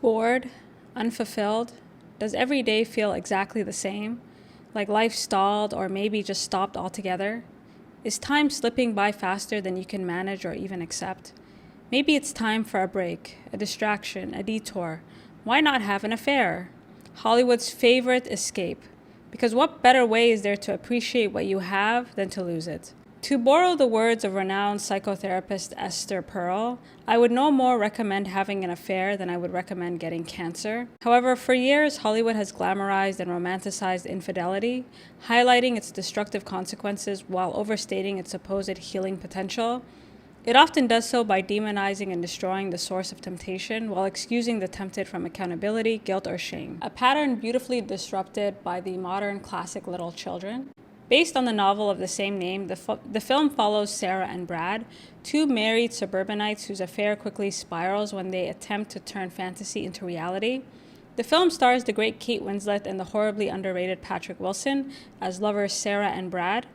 Bored, unfulfilled? Does every day feel exactly the same? Like life stalled or maybe just stopped altogether? Is time slipping by faster than you can manage or even accept? Maybe it's time for a break, a distraction, a detour. Why not have an affair? Hollywood's favorite escape. Because what better way is there to appreciate what you have than to lose it? To borrow the words of renowned psychotherapist Esther Perel, I would no more recommend having an affair than I would recommend getting cancer. However, for years, Hollywood has glamorized and romanticized infidelity, highlighting its destructive consequences while overstating its supposed healing potential. It often does so by demonizing and destroying the source of temptation while excusing the tempted from accountability, guilt, or shame. A pattern beautifully disrupted by the modern classic Little Children. Based on the novel of the same name, the film follows Sarah and Brad, two married suburbanites whose affair quickly spirals when they attempt to turn fantasy into reality. The film stars the great Kate Winslet and the horribly underrated Patrick Wilson as lovers Sarah and Brad.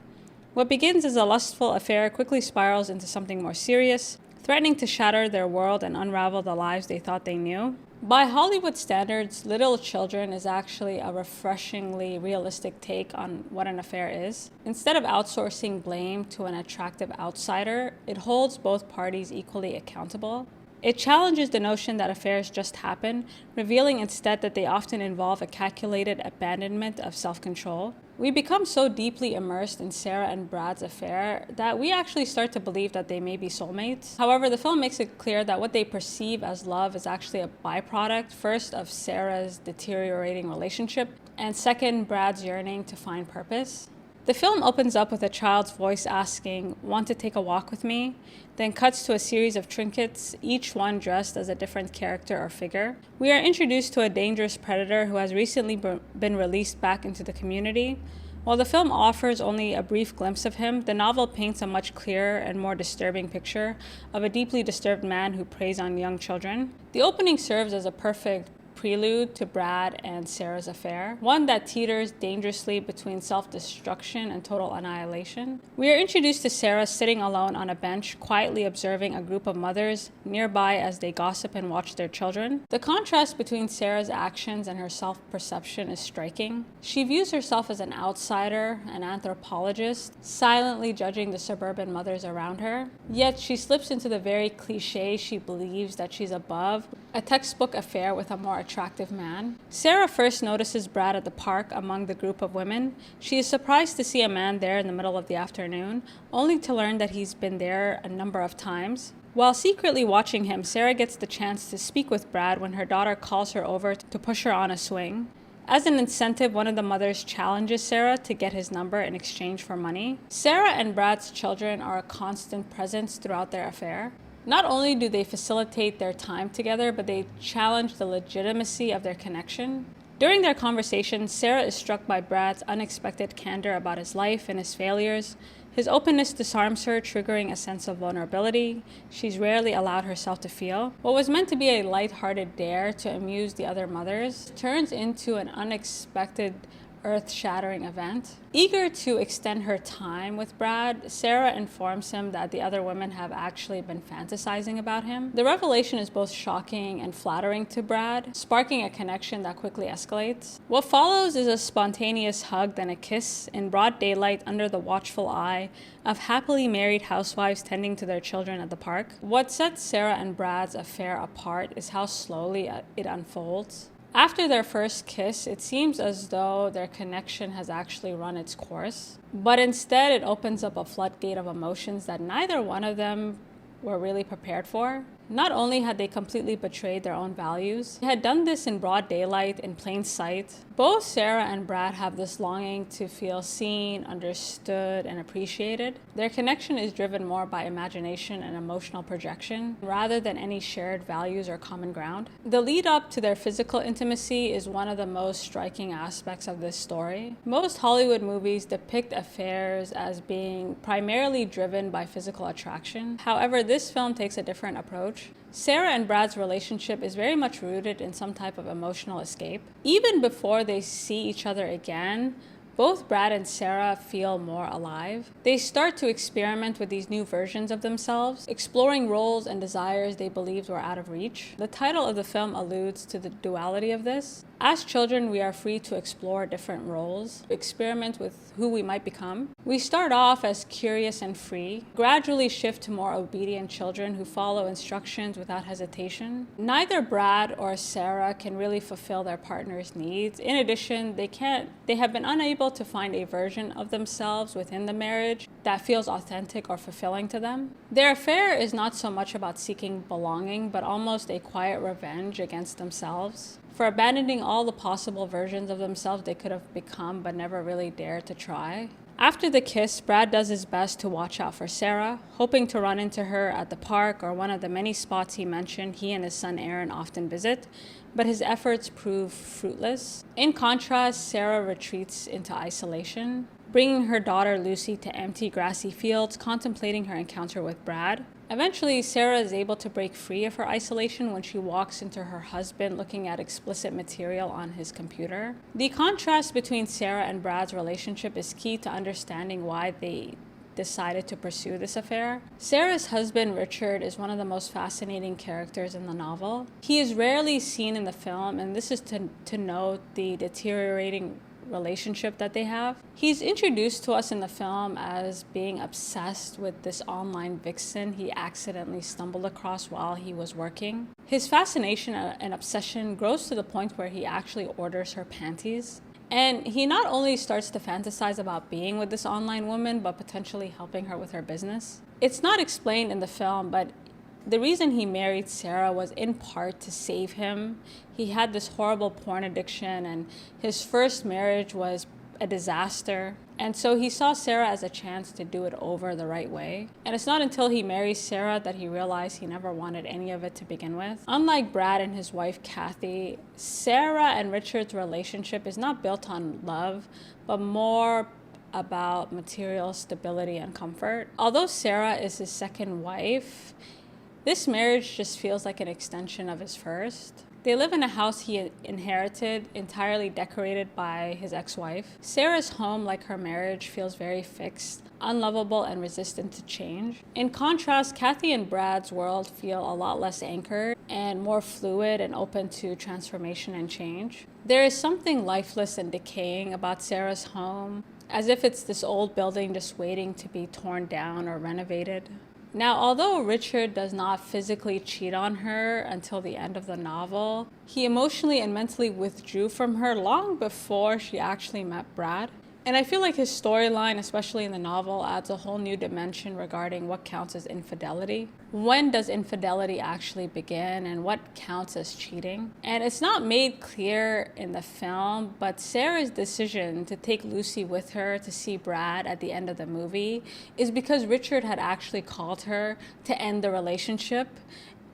What begins as a lustful affair quickly spirals into something more serious, threatening to shatter their world and unravel the lives they thought they knew. By Hollywood standards, Little Children is actually a refreshingly realistic take on what an affair is. Instead of outsourcing blame to an attractive outsider, it holds both parties equally accountable. It challenges the notion that affairs just happen, revealing instead that they often involve a calculated abandonment of self-control. We become so deeply immersed in Sarah and Brad's affair that we actually start to believe that they may be soulmates. However, the film makes it clear that what they perceive as love is actually a byproduct, first, of Sarah's deteriorating relationship, and second, Brad's yearning to find purpose. The film opens up with a child's voice asking, "Want to take a walk with me?" Then cuts to a series of trinkets, each one dressed as a different character or figure. We are introduced to a dangerous predator who has recently been released back into the community. While the film offers only a brief glimpse of him, the novel paints a much clearer and more disturbing picture of a deeply disturbed man who preys on young children. The opening serves as a perfect prelude to Brad and Sarah's affair, one that teeters dangerously between self-destruction and total annihilation. We are introduced to Sarah sitting alone on a bench, quietly observing a group of mothers nearby as they gossip and watch their children. The contrast between Sarah's actions and her self-perception is striking. She views herself as an outsider, an anthropologist, silently judging the suburban mothers around her. Yet she slips into the very cliché she believes that she's above, a textbook affair with a more attractive man. Sarah first notices Brad at the park among the group of women. She is surprised to see a man there in the middle of the afternoon, only to learn that he's been there a number of times. While secretly watching him, Sarah gets the chance to speak with Brad when her daughter calls her over to push her on a swing. As an incentive, one of the mothers challenges Sarah to get his number in exchange for money. Sarah and Brad's children are a constant presence throughout their affair. Not only do they facilitate their time together, but they challenge the legitimacy of their connection. During their conversation, Sarah is struck by Brad's unexpected candor about his life and his failures. His openness disarms her, triggering a sense of vulnerability she's rarely allowed herself to feel. What was meant to be a lighthearted dare to amuse the other mothers turns into an unexpected, earth-shattering event. Eager to extend her time with Brad, Sarah informs him that the other women have actually been fantasizing about him. The revelation is both shocking and flattering to Brad, sparking a connection that quickly escalates. What follows is a spontaneous hug, then a kiss, in broad daylight under the watchful eye of happily married housewives tending to their children at the park. What sets Sarah and Brad's affair apart is how slowly it unfolds. After their first kiss, it seems as though their connection has actually run its course. But instead, it opens up a floodgate of emotions that neither one of them were really prepared for. Not only had they completely betrayed their own values, they had done this in broad daylight, in plain sight. Both Sarah and Brad have this longing to feel seen, understood, and appreciated. Their connection is driven more by imagination and emotional projection, rather than any shared values or common ground. The lead up to their physical intimacy is one of the most striking aspects of this story. Most Hollywood movies depict affairs as being primarily driven by physical attraction. However, this film takes a different approach. Sarah and Brad's relationship is very much rooted in some type of emotional escape. Even before they see each other again, both Brad and Sarah feel more alive. They start to experiment with these new versions of themselves, exploring roles and desires they believed were out of reach. The title of the film alludes to the duality of this. As children, we are free to explore different roles, experiment with who we might become. We start off as curious and free, gradually shift to more obedient children who follow instructions without hesitation. Neither Brad or Sarah can really fulfill their partner's needs. In addition, they have been unable to find a version of themselves within the marriage that feels authentic or fulfilling to them. Their affair is not so much about seeking belonging, but almost a quiet revenge against themselves for abandoning all the possible versions of themselves they could have become but never really dared to try. After the kiss, Brad does his best to watch out for Sarah, hoping to run into her at the park or one of the many spots he mentioned he and his son Aaron often visit, but his efforts prove fruitless. In contrast, Sarah retreats into isolation, bringing her daughter Lucy to empty, grassy fields, contemplating her encounter with Brad. Eventually, Sarah is able to break free of her isolation when she walks into her husband looking at explicit material on his computer. The contrast between Sarah and Brad's relationship is key to understanding why they decided to pursue this affair. Sarah's husband, Richard, is one of the most fascinating characters in the novel. He is rarely seen in the film, and this is to note the deteriorating relationship that they have. He's introduced to us in the film as being obsessed with this online vixen he accidentally stumbled across while he was working. His fascination and obsession grows to the point where he actually orders her panties. And he not only starts to fantasize about being with this online woman, but potentially helping her with her business. It's not explained in the film, but the reason he married Sarah was in part to save him. He had this horrible porn addiction, and his first marriage was a disaster. And so he saw Sarah as a chance to do it over the right way. And it's not until he marries Sarah that he realized he never wanted any of it to begin with. Unlike Brad and his wife Kathy, Sarah and Richard's relationship is not built on love, but more about material stability and comfort. Although Sarah is his second wife, this marriage just feels like an extension of his first. They live in a house he inherited, entirely decorated by his ex-wife. Sarah's home, like her marriage, feels very fixed, unlovable, and resistant to change. In contrast, Kathy and Brad's world feel a lot less anchored and more fluid and open to transformation and change. There is something lifeless and decaying about Sarah's home, as if it's this old building just waiting to be torn down or renovated. Now, although Richard does not physically cheat on her until the end of the novel, he emotionally and mentally withdrew from her long before she actually met Brad. And I feel like his storyline, especially in the novel, adds a whole new dimension regarding what counts as infidelity. When does infidelity actually begin, and what counts as cheating? And it's not made clear in the film, but Sarah's decision to take Lucy with her to see Brad at the end of the movie is because Richard had actually called her to end the relationship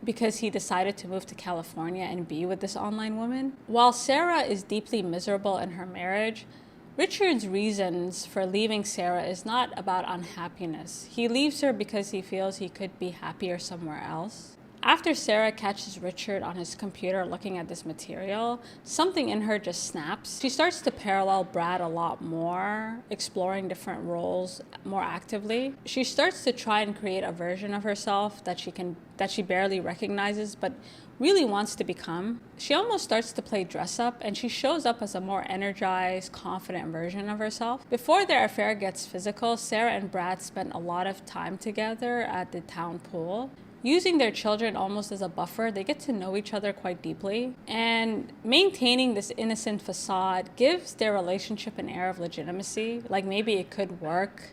because he decided to move to California and be with this online woman. While Sarah is deeply miserable in her marriage, Richard's reasons for leaving Sarah is not about unhappiness. He leaves her because he feels he could be happier somewhere else. After Sarah catches Richard on his computer looking at this material, something in her just snaps. She starts to parallel Brad a lot more, exploring different roles more actively. She starts to try and create a version of herself that she barely recognizes, but really wants to become. She almost starts to play dress up, and she shows up as a more energized, confident version of herself. Before their affair gets physical, Sarah and Brad spend a lot of time together at the town pool. Using their children almost as a buffer, they get to know each other quite deeply. And maintaining this innocent facade gives their relationship an air of legitimacy, like maybe it could work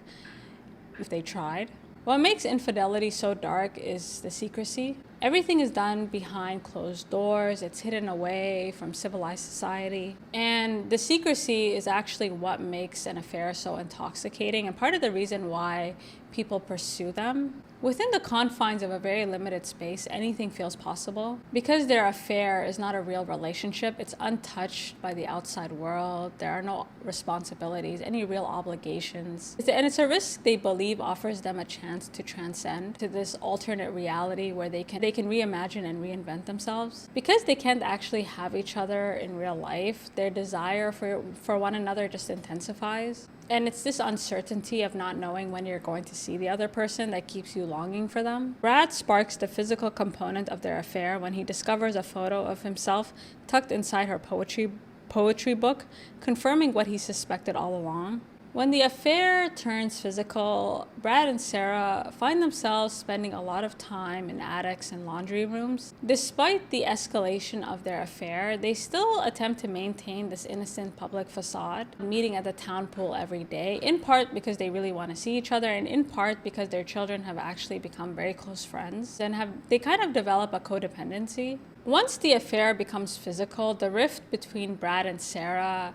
if they tried. What makes infidelity so dark is the secrecy. Everything is done behind closed doors. It's hidden away from civilized society. And the secrecy is actually what makes an affair so intoxicating, and part of the reason why people pursue them. Within the confines of a very limited space, anything feels possible. Because their affair is not a real relationship, it's untouched by the outside world. There are no responsibilities, any real obligations. And it's a risk they believe offers them a chance to transcend to this alternate reality where they can reimagine and reinvent themselves. Because they can't actually have each other in real life, their desire for one another just intensifies. And it's this uncertainty of not knowing when you're going to see the other person that keeps you longing for them. Brad sparks the physical component of their affair when he discovers a photo of himself tucked inside her poetry book, confirming what he suspected all along. When the affair turns physical, Brad and Sarah find themselves spending a lot of time in attics and laundry rooms. Despite the escalation of their affair, they still attempt to maintain this innocent public facade, meeting at the town pool every day, in part because they really want to see each other, and in part because their children have actually become very close friends and they kind of develop a codependency. Once the affair becomes physical, the rift between Brad and Sarah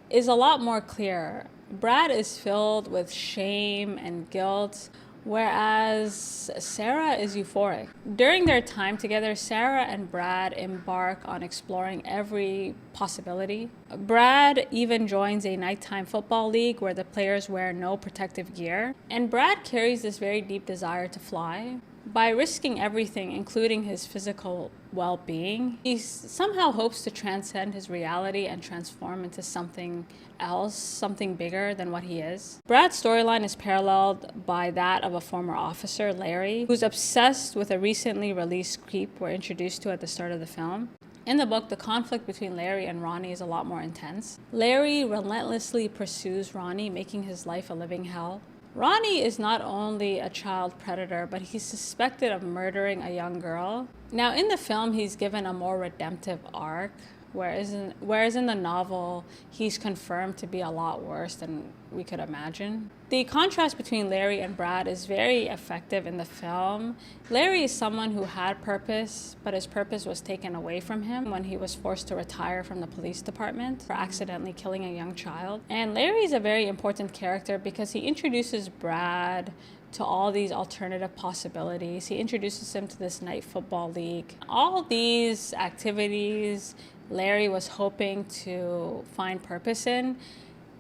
is a lot more clear. Brad is filled with shame and guilt, whereas Sarah is euphoric. During their time together, Sarah and Brad embark on exploring every possibility. Brad even joins a nighttime football league where the players wear no protective gear, and Brad carries this very deep desire to fly. By risking everything, including his physical well-being, he somehow hopes to transcend his reality and transform into something else, something bigger than what he is. Brad's storyline is paralleled by that of a former officer, Larry, who's obsessed with a recently released creep we're introduced to at the start of the film. In the book, the conflict between Larry and Ronnie is a lot more intense. Larry relentlessly pursues Ronnie, making his life a living hell. Ronnie is not only a child predator, but he's suspected of murdering a young girl. Now, in the film, he's given a more redemptive arc, whereas in the novel, he's confirmed to be a lot worse than we could imagine. The contrast between Larry and Brad is very effective in the film. Larry is someone who had purpose, but his purpose was taken away from him when he was forced to retire from the police department for accidentally killing a young child. And Larry is a very important character because he introduces Brad to all these alternative possibilities. He introduces him to this night football league. All these activities Larry was hoping to find purpose in,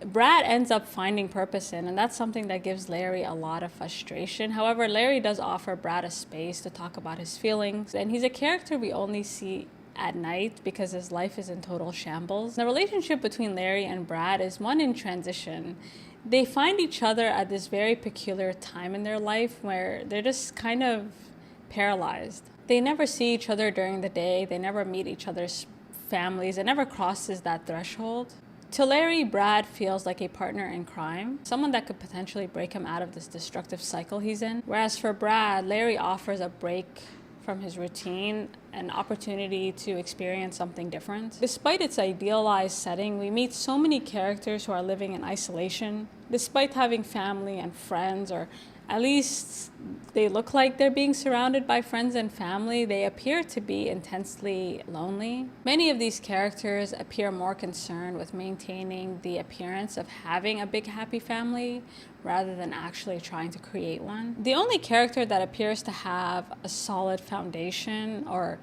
Brad ends up finding purpose in, and that's something that gives Larry a lot of frustration. However, Larry does offer Brad a space to talk about his feelings, and he's a character we only see at night because his life is in total shambles. The relationship between Larry and Brad is one in transition. They find each other at this very peculiar time in their life where they're just kind of paralyzed. They never see each other during the day. They never meet each other's families. It never crosses that threshold. To Larry, Brad feels like a partner in crime, someone that could potentially break him out of this destructive cycle he's in. Whereas for Brad, Larry offers a break from his routine, an opportunity to experience something different. Despite its idealized setting, we meet so many characters who are living in isolation. Despite having family and friends, or at least they look like they're being surrounded by friends and family, they appear to be intensely lonely. Many of these characters appear more concerned with maintaining the appearance of having a big happy family rather than actually trying to create one. The only character that appears to have a solid foundation, or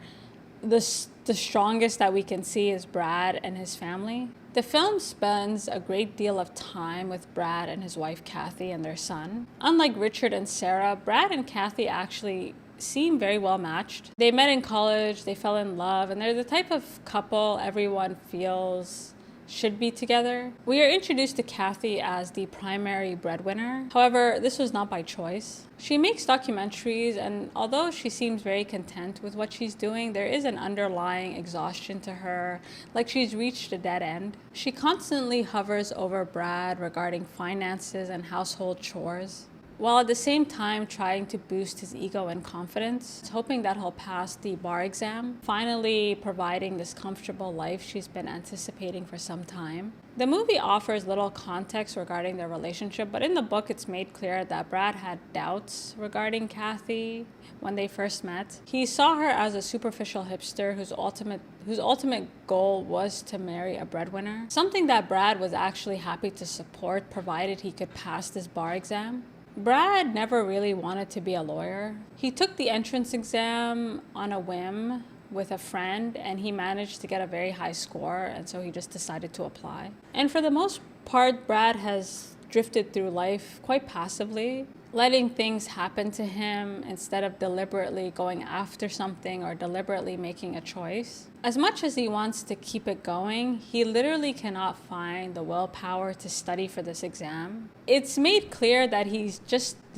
the strongest that we can see, is Brad and his family. The film spends a great deal of time with Brad and his wife Kathy and their son. Unlike Richard and Sarah, Brad and Kathy actually seem very well matched. They met in college, they fell in love, and they're the type of couple everyone feels should be together. We are introduced to Kathy as the primary breadwinner. However, this was not by choice. She makes documentaries, and although she seems very content with what she's doing, there is an underlying exhaustion to her, like she's reached a dead end. She constantly hovers over Brad regarding finances and household chores, while at the same time trying to boost his ego and confidence, hoping that he'll pass the bar exam, finally providing this comfortable life she's been anticipating for some time. The movie offers little context regarding their relationship, but in the book it's made clear that Brad had doubts regarding Kathy when they first met. He saw her as a superficial hipster whose ultimate goal was to marry a breadwinner, something that Brad was actually happy to support provided he could pass this bar exam. Brad never really wanted to be a lawyer. He took the entrance exam on a whim with a friend, and he managed to get a very high score, and so he just decided to apply. And for the most part, Brad has drifted through life quite passively, letting things happen to him instead of deliberately going after something or deliberately making a choice. As much as he wants to keep it going, he literally cannot find the willpower to study for this exam. It's made clear that he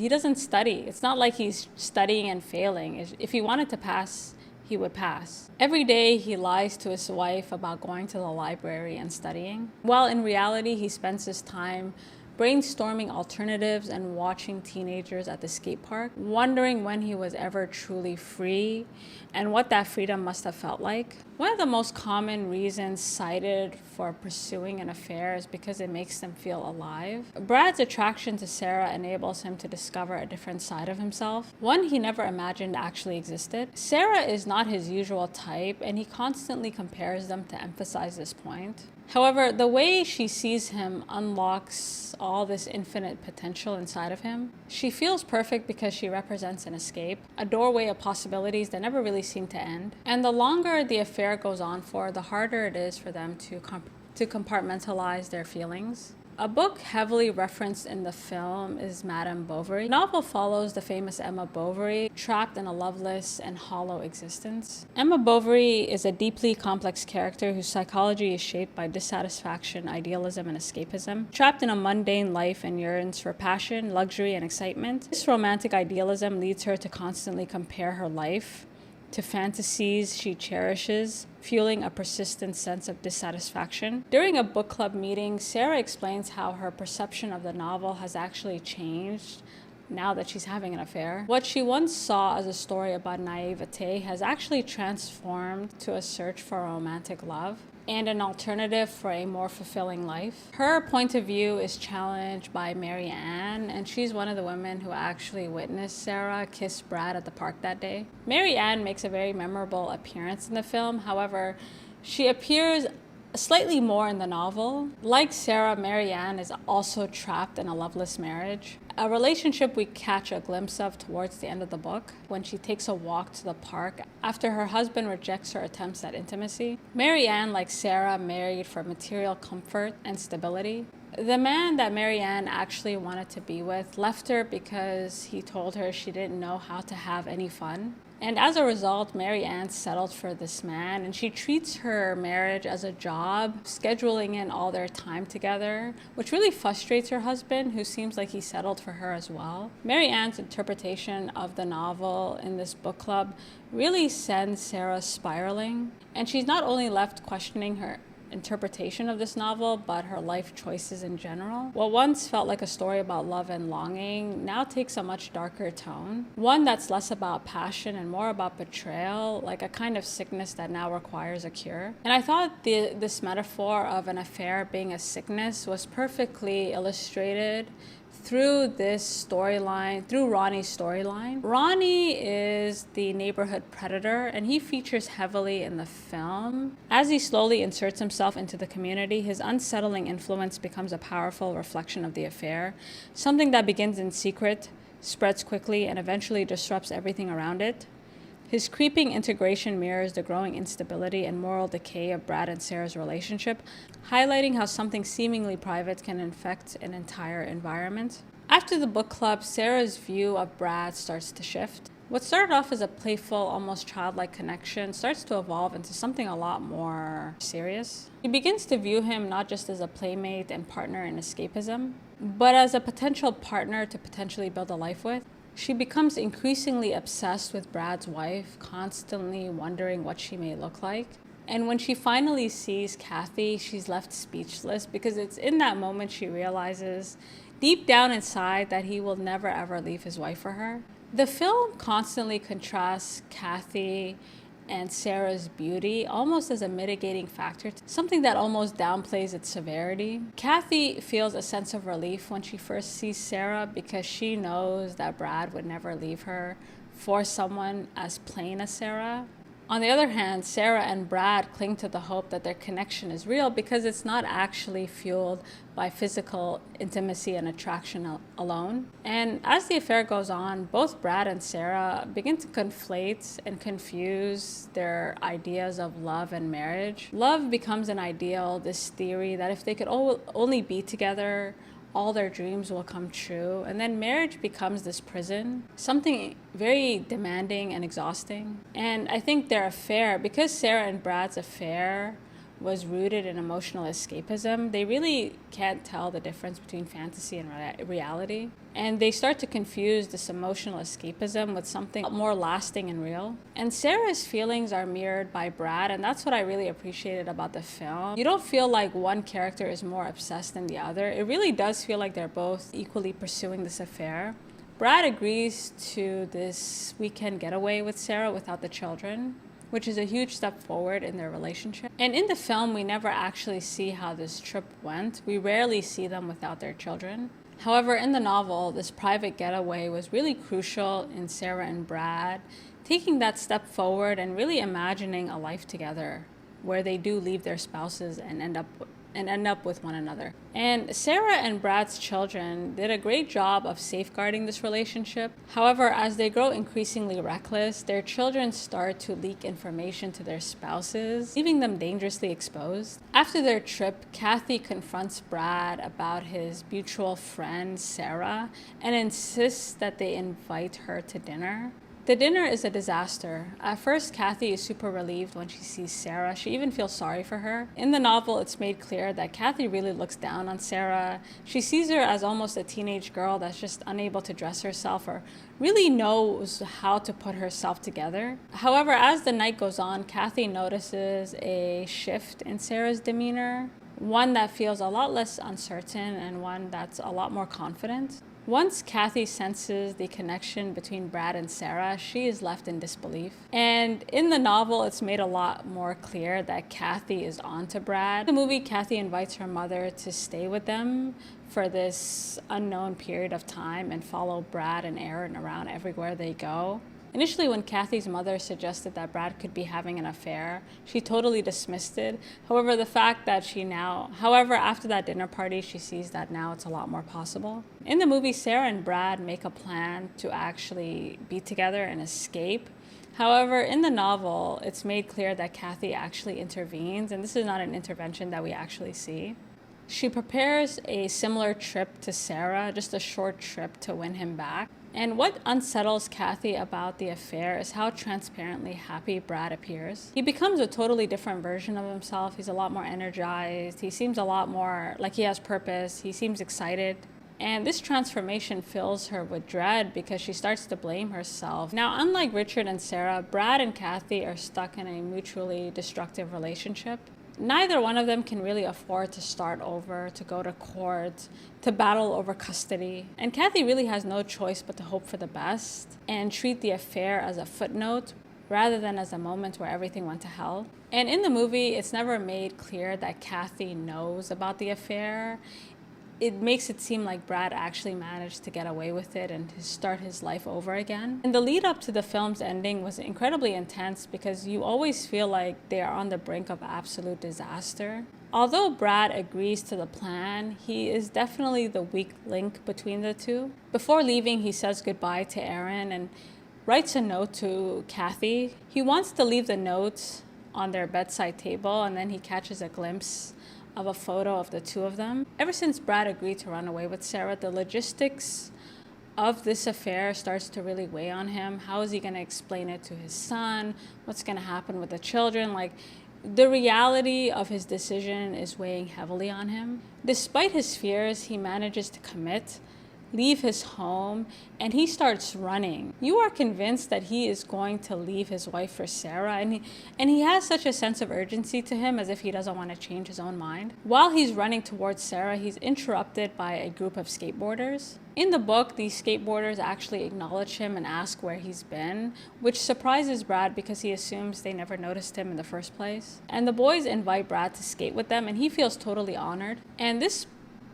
doesn't study. It's not like he's studying and failing. If he wanted to pass, he would pass. Every day he lies to his wife about going to the library and studying, while in reality he spends his time brainstorming alternatives and watching teenagers at the skate park, wondering when he was ever truly free and what that freedom must have felt like. One of the most common reasons cited for pursuing an affair is because it makes them feel alive. Brad's attraction to Sarah enables him to discover a different side of himself, one he never imagined actually existed. Sarah is not his usual type, and he constantly compares them to emphasize this point. However, the way she sees him unlocks all this infinite potential inside of him. She feels perfect because she represents an escape, a doorway of possibilities that never really seem to end. And the longer the affair goes on for, the harder it is for them to compartmentalize their feelings. A book heavily referenced in the film is Madame Bovary. The novel follows the famous Emma Bovary, trapped in a loveless and hollow existence. Emma Bovary is a deeply complex character whose psychology is shaped by dissatisfaction, idealism, and escapism. Trapped in a mundane life and yearns for passion, luxury, and excitement. This romantic idealism leads her to constantly compare her life to fantasies she cherishes, fueling a persistent sense of dissatisfaction. During a book club meeting, Sarah explains how her perception of the novel has actually changed now that she's having an affair. What she once saw as a story about naivete has actually transformed to a search for romantic love and an alternative for a more fulfilling life. Her point of view is challenged by Mary Ann, and she's one of the women who actually witnessed Sarah kiss Brad at the park that day. Mary Ann makes a very memorable appearance in the film. However, she appears slightly more in the novel. Like Sarah, Mary Ann is also trapped in a loveless marriage, a relationship we catch a glimpse of towards the end of the book when she takes a walk to the park after her husband rejects her attempts at intimacy. Mary Ann, like Sarah, married for material comfort and stability. The man that Mary Ann actually wanted to be with left her because he told her she didn't know how to have any fun. And as a result, Mary Ann settled for this man, and she treats her marriage as a job, scheduling in all their time together, which really frustrates her husband, who seems like he settled for her as well. Mary Ann's interpretation of the novel in this book club really sends Sarah spiraling, and she's not only left questioning her interpretation of this novel, but her life choices in general. What once felt like a story about love and longing now takes a much darker tone, one that's less about passion and more about betrayal, like a kind of sickness that now requires a cure. And I thought this metaphor of an affair being a sickness was perfectly illustrated through this storyline, through Ronnie's storyline. Ronnie is the neighborhood predator, and he features heavily in the film. As he slowly inserts himself into the community, his unsettling influence becomes a powerful reflection of the affair, something that begins in secret, spreads quickly, and eventually disrupts everything around it. His creeping integration mirrors the growing instability and moral decay of Brad and Sarah's relationship, highlighting how something seemingly private can infect an entire environment. After the book club, Sarah's view of Brad starts to shift. What started off as a playful, almost childlike connection starts to evolve into something a lot more serious. She begins to view him not just as a playmate and partner in escapism, but as a potential partner to potentially build a life with. She becomes increasingly obsessed with Brad's wife, constantly wondering what she may look like. And when she finally sees Kathy, she's left speechless because it's in that moment she realizes deep down inside that he will never ever leave his wife for her. The film constantly contrasts Kathy and Sarah's beauty almost as a mitigating factor, something that almost downplays its severity. Kathy feels a sense of relief when she first sees Sarah because she knows that Brad would never leave her for someone as plain as Sarah. On the other hand, Sarah and Brad cling to the hope that their connection is real because it's not actually fueled by physical intimacy and attraction alone. And as the affair goes on, both Brad and Sarah begin to conflate and confuse their ideas of love and marriage. Love becomes an ideal, this theory that if they could only be together, all their dreams will come true. And then marriage becomes this prison, something very demanding and exhausting. And I think their affair, because Sarah and Brad's affair was rooted in emotional escapism, they really can't tell the difference between fantasy and reality. And they start to confuse this emotional escapism with something more lasting and real. And Sarah's feelings are mirrored by Brad, and that's what I really appreciated about the film. You don't feel like one character is more obsessed than the other. It really does feel like they're both equally pursuing this affair. Brad agrees to this weekend getaway with Sarah without the children, which is a huge step forward in their relationship. And in the film, we never actually see how this trip went. We rarely see them without their children. However, in the novel, this private getaway was really crucial in Sarah and Brad taking that step forward and really imagining a life together where they do leave their spouses and end up with one another. And Sarah and Brad's children did a great job of safeguarding this relationship. However, as they grow increasingly reckless, their children start to leak information to their spouses, leaving them dangerously exposed. After their trip, Kathy confronts Brad about his mutual friend, Sarah, and insists that they invite her to dinner. The dinner is a disaster. At first, Kathy is super relieved when she sees Sarah. She even feels sorry for her. In the novel, it's made clear that Kathy really looks down on Sarah. She sees her as almost a teenage girl that's just unable to dress herself or really knows how to put herself together. However, as the night goes on, Kathy notices a shift in Sarah's demeanor, one that feels a lot less uncertain and one that's a lot more confident. Once Kathy senses the connection between Brad and Sarah, she is left in disbelief. And in the novel, it's made a lot more clear that Kathy is onto Brad. In the movie, Kathy invites her mother to stay with them for this unknown period of time and follow Brad and Aaron around everywhere they go. Initially, when Kathy's mother suggested that Brad could be having an affair, she totally dismissed it. However, after that dinner party, she sees that now it's a lot more possible. In the movie, Sarah and Brad make a plan to actually be together and escape. However, in the novel, it's made clear that Kathy actually intervenes, and this is not an intervention that we actually see. She prepares a similar trip to Sarah, just a short trip to win him back. And what unsettles Kathy about the affair is how transparently happy Brad appears. He becomes a totally different version of himself. He's a lot more energized. He seems a lot more like he has purpose. He seems excited. And this transformation fills her with dread because she starts to blame herself. Now, unlike Richard and Sarah, Brad and Kathy are stuck in a mutually destructive relationship. Neither one of them can really afford to start over, to go to court, to battle over custody. And Kathy really has no choice but to hope for the best and treat the affair as a footnote rather than as a moment where everything went to hell. And in the movie, it's never made clear that Kathy knows about the affair. It makes it seem like Brad actually managed to get away with it and to start his life over again. And the lead up to the film's ending was incredibly intense because you always feel like they are on the brink of absolute disaster. Although Brad agrees to the plan, he is definitely the weak link between the two. Before leaving, he says goodbye to Aaron and writes a note to Kathy. He wants to leave the note on their bedside table, and then he catches a glimpse of a photo of the two of them. Ever since Brad agreed to run away with Sarah, the logistics of this affair starts to really weigh on him. How is he going to explain it to his son? What's going to happen with the children? The reality of his decision is weighing heavily on him. Despite his fears, he manages to commit, leave his home, and he starts running. You are convinced that he is going to leave his wife for Sarah, and he has such a sense of urgency to him, as if he doesn't want to change his own mind. While he's running towards Sarah, he's interrupted by a group of skateboarders. In the book, these skateboarders actually acknowledge him and ask where he's been, which surprises Brad because he assumes they never noticed him in the first place. And the boys invite Brad to skate with them, and he feels totally honored. And this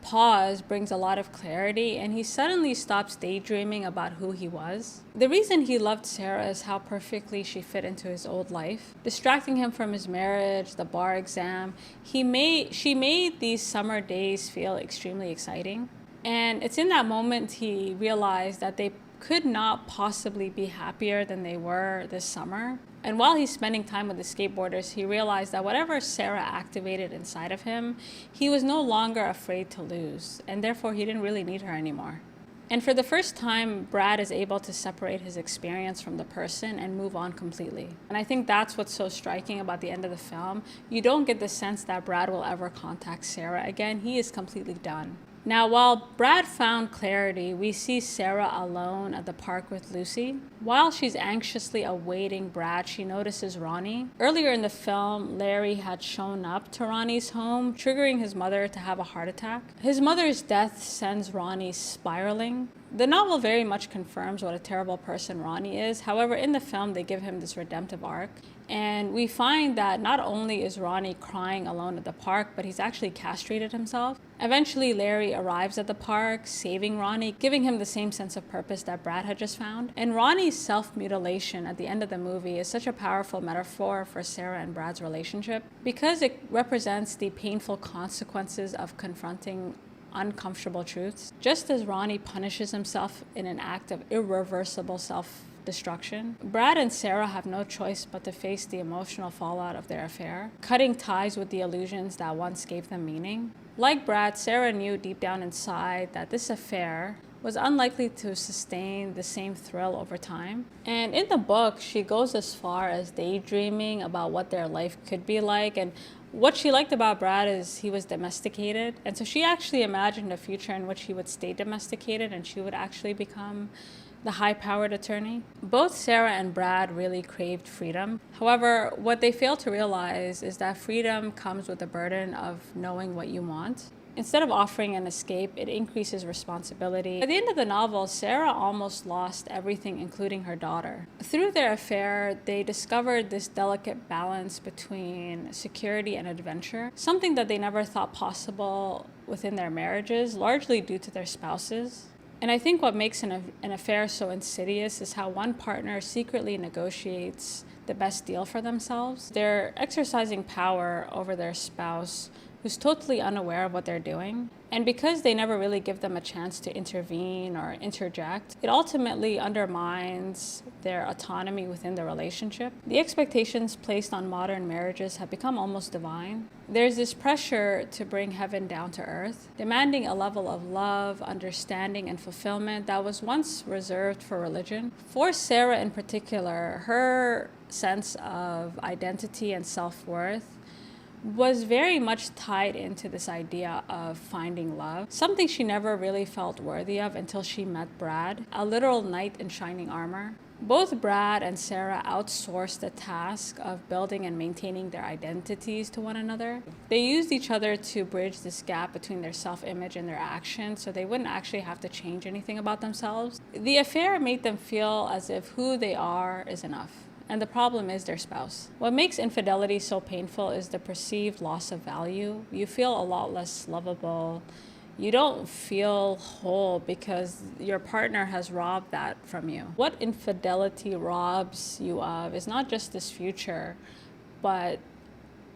pause brings a lot of clarity, and he suddenly stops daydreaming about who he was. The reason he loved Sarah is how perfectly she fit into his old life. Distracting him from his marriage, the bar exam, she made these summer days feel extremely exciting. And it's in that moment he realized that they could not possibly be happier than they were this summer. And while he's spending time with the skateboarders, he realized that whatever Sarah activated inside of him, he was no longer afraid to lose, and therefore he didn't really need her anymore. And for the first time, Brad is able to separate his experience from the person and move on completely. And I think that's what's so striking about the end of the film. You don't get the sense that Brad will ever contact Sarah again. He is completely done. Now, while Brad found clarity, we see Sarah alone at the park with Lucy. While she's anxiously awaiting Brad, she notices Ronnie. Earlier in the film, Larry had shown up to Ronnie's home, triggering his mother to have a heart attack. His mother's death sends Ronnie spiraling. The novel very much confirms what a terrible person Ronnie is. However, in the film, they give him this redemptive arc. And we find that not only is Ronnie crying alone at the park, but he's actually castrated himself. Eventually, Larry arrives at the park, saving Ronnie, giving him the same sense of purpose that Brad had just found. And Ronnie's self-mutilation at the end of the movie is such a powerful metaphor for Sarah and Brad's relationship because it represents the painful consequences of confronting uncomfortable truths. Just as Ronnie punishes himself in an act of irreversible self-destruction, Brad and Sarah have no choice but to face the emotional fallout of their affair, cutting ties with the illusions that once gave them meaning. Like Brad, Sarah knew deep down inside that this affair was unlikely to sustain the same thrill over time. And in the book, she goes as far as daydreaming about what their life could be like. And what she liked about Brad is he was domesticated. And so she actually imagined a future in which he would stay domesticated and she would actually become the high-powered attorney. Both Sarah and Brad really craved freedom. However, what they fail to realize is that freedom comes with the burden of knowing what you want. Instead of offering an escape, it increases responsibility. At the end of the novel, Sarah almost lost everything, including her daughter. Through their affair, they discovered this delicate balance between security and adventure, something that they never thought possible within their marriages, largely due to their spouses. And I think what makes an affair so insidious is how one partner secretly negotiates the best deal for themselves. They're exercising power over their spouse who's totally unaware of what they're doing. And because they never really give them a chance to intervene or interject, it ultimately undermines their autonomy within the relationship. The expectations placed on modern marriages have become almost divine. There's this pressure to bring heaven down to earth, demanding a level of love, understanding, and fulfillment that was once reserved for religion. For Sarah in particular, her sense of identity and self-worth was very much tied into this idea of finding love, something she never really felt worthy of until she met Brad, a literal knight in shining armor. Both Brad and Sarah outsourced the task of building and maintaining their identities to one another. They used each other to bridge this gap between their self-image and their actions so they wouldn't actually have to change anything about themselves. The affair made them feel as if who they are is enough. And the problem is their spouse. What makes infidelity so painful is the perceived loss of value. You feel a lot less lovable. You don't feel whole because your partner has robbed that from you. What infidelity robs you of is not just this future, but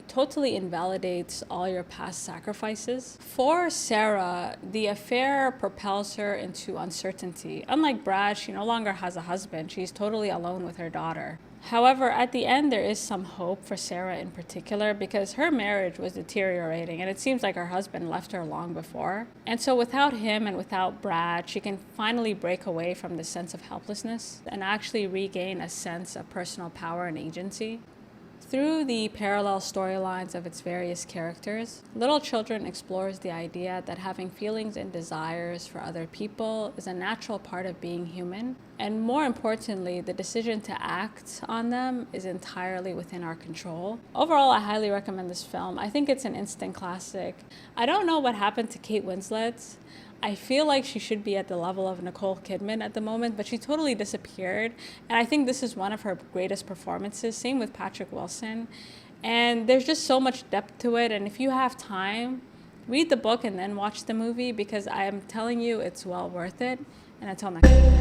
totally invalidates all your past sacrifices. For Sarah, the affair propels her into uncertainty. Unlike Brad, she no longer has a husband. She's totally alone with her daughter. However, at the end, there is some hope for Sarah in particular because her marriage was deteriorating and it seems like her husband left her long before. And so without him and without Brad, she can finally break away from the sense of helplessness and actually regain a sense of personal power and agency. Through the parallel storylines of its various characters, Little Children explores the idea that having feelings and desires for other people is a natural part of being human, and more importantly, the decision to act on them is entirely within our control. Overall, I highly recommend this film. I think it's an instant classic. I don't know what happened to Kate Winslet. I feel like she should be at the level of Nicole Kidman at the moment, but she totally disappeared. And I think this is one of her greatest performances. Same with Patrick Wilson. And there's just so much depth to it. And if you have time, Read the book and then watch the movie, because I am telling you it's well worth it. And until next time.